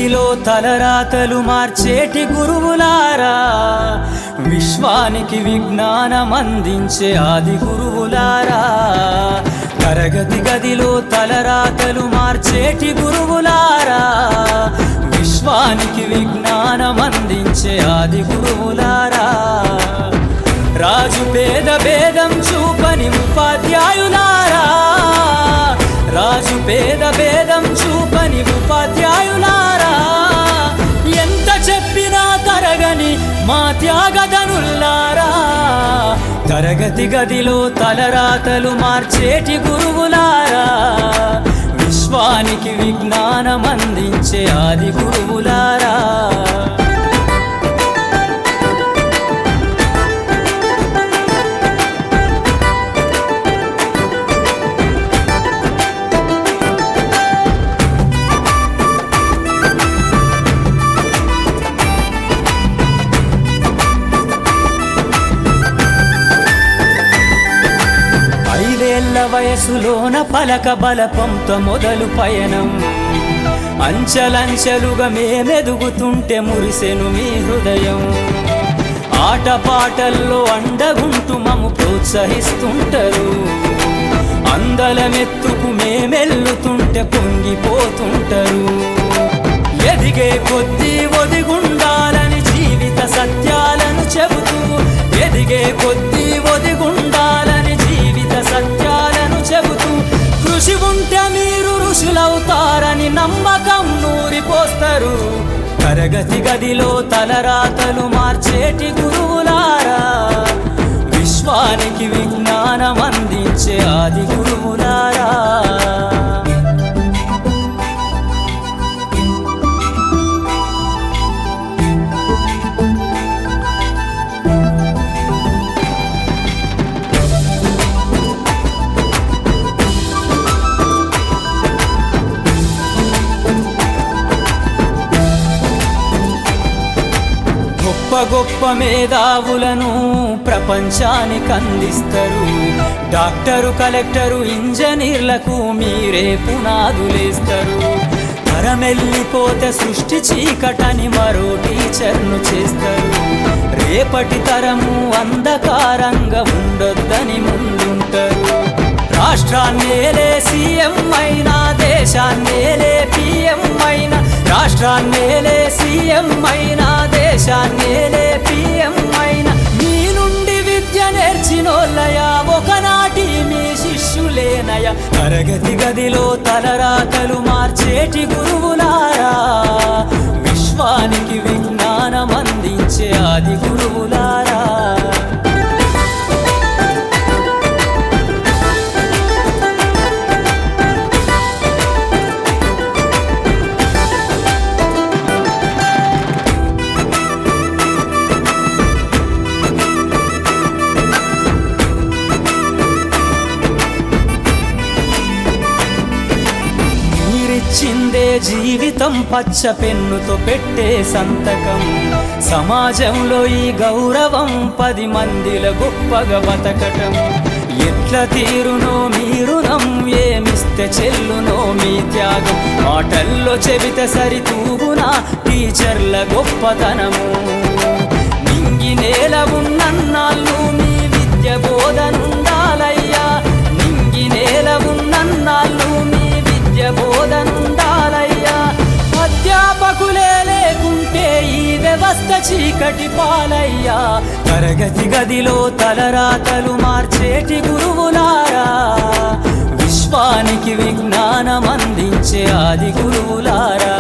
గదిలో తలరాతలు మార్చేటి గురువులారా, విశ్వానికి విజ్ఞానం అందించే ఆది గురువులారా. తరగతి గదిలో తలరాతలు మార్చేటి గురువులారా, విశ్వానికి విజ్ఞానం అందించే ఆది గురువులారా. రాజు పేద భేదం చూపని ఉపాధ్యాయులారా, రాజు పేద భేదం చూపని ఉపాధ్యాయులారా. ఎంత చెప్పినా తరగని మా త్యాగధనుల్లారా, తరగతి గదిలో తలరాతలు మార్చేటి గురువులారా, విశ్వానికి విజ్ఞానం అందించే ఆది గురువులారా. వయసులోన పలక బలపంతో మొదలు పయనం, అంచెలంచెలుగా మేమెదుగుతుంటే మురిసెను మీ హృదయం. ఆటపాటల్లో అండగుంటూ మము ప్రోత్సహిస్తుంటారు, అందలమెత్తుకు మేమెల్లుతుంటే పొంగిపోతుంటారు. ఎదిగే కొద్దీ ఒదిగుండాలని జీవిత సత్యాలను చెబుతూ, ఎదిగే కొద్దీ ఒదిగుండాలని జీవిత సత్యాలను చెబుతూ, కృషి ఉంటే మీరు ఋషులవుతారని నమ్మకం నూరిపోస్తారు. తరగతి గదిలో తలరాతలు మార్చేటి గురువులారా, విశ్వానికి విజ్ఞానం అందించే ఆది గురువులారా. గొప్ప గొప్ప మేధావులను ప్రపంచానికి అందిస్తారు. డాక్టరు, కలెక్టరు, ఇంజనీర్లకు మీరే పునాదులేస్తారు. తరమెల్లిపోతే సృష్టి చీకటని మరో టీచర్ను చేస్తారు. రేపటి తరము అంధకారంగా ఉండొద్దని ముందుంటారు. రాష్ట్రాన్నేలే సీఎం అయినా, దేశాన్నేలే పిఎం అయినా, రాష్ట్రాన్నేలే సీఎం అయినా, దేశాన్నేలే పిఎం అయినా, మీ నుండి విద్య నేర్చినోళ్ళయా, ఒకనాటి మీ శిష్యులేనయ. తరగతి గదిలో తలరాతలు మార్చేటి గురువులారా, విశ్వానికి విజ్ఞానం అందించే ఆది గురువులారా. చిందే జీవితం పచ్చ పెన్నుతో పెట్టే సంతకం, సమాజంలో ఈ గౌరవం 10 మందిల గొప్పగా బతకటం. ఎట్ల తీరునో మీ రుణం, ఏమిస్తే చెల్లునో మీ త్యాగం. మాటల్లో చెబితే సరితూగునా టీచర్ల గొప్పతనము. నింగి నేల ఉన్నన్నాళ్ళు మీ విద్య బోధనుండాలయ్యా, నింగి నేల ఉన్నన్నాళ్ళు మీ విద్య బోధనుండాలయ్యా. అధ్యాపకులే లేకుంటే ఈ వ్యవస్థ చీకటి పాలయ్యా. తరగతి గదిలో తలరాతలు మార్చేటి గురువులారా, విశ్వానికి విజ్ఞానం అందించే ఆది గురువులారా.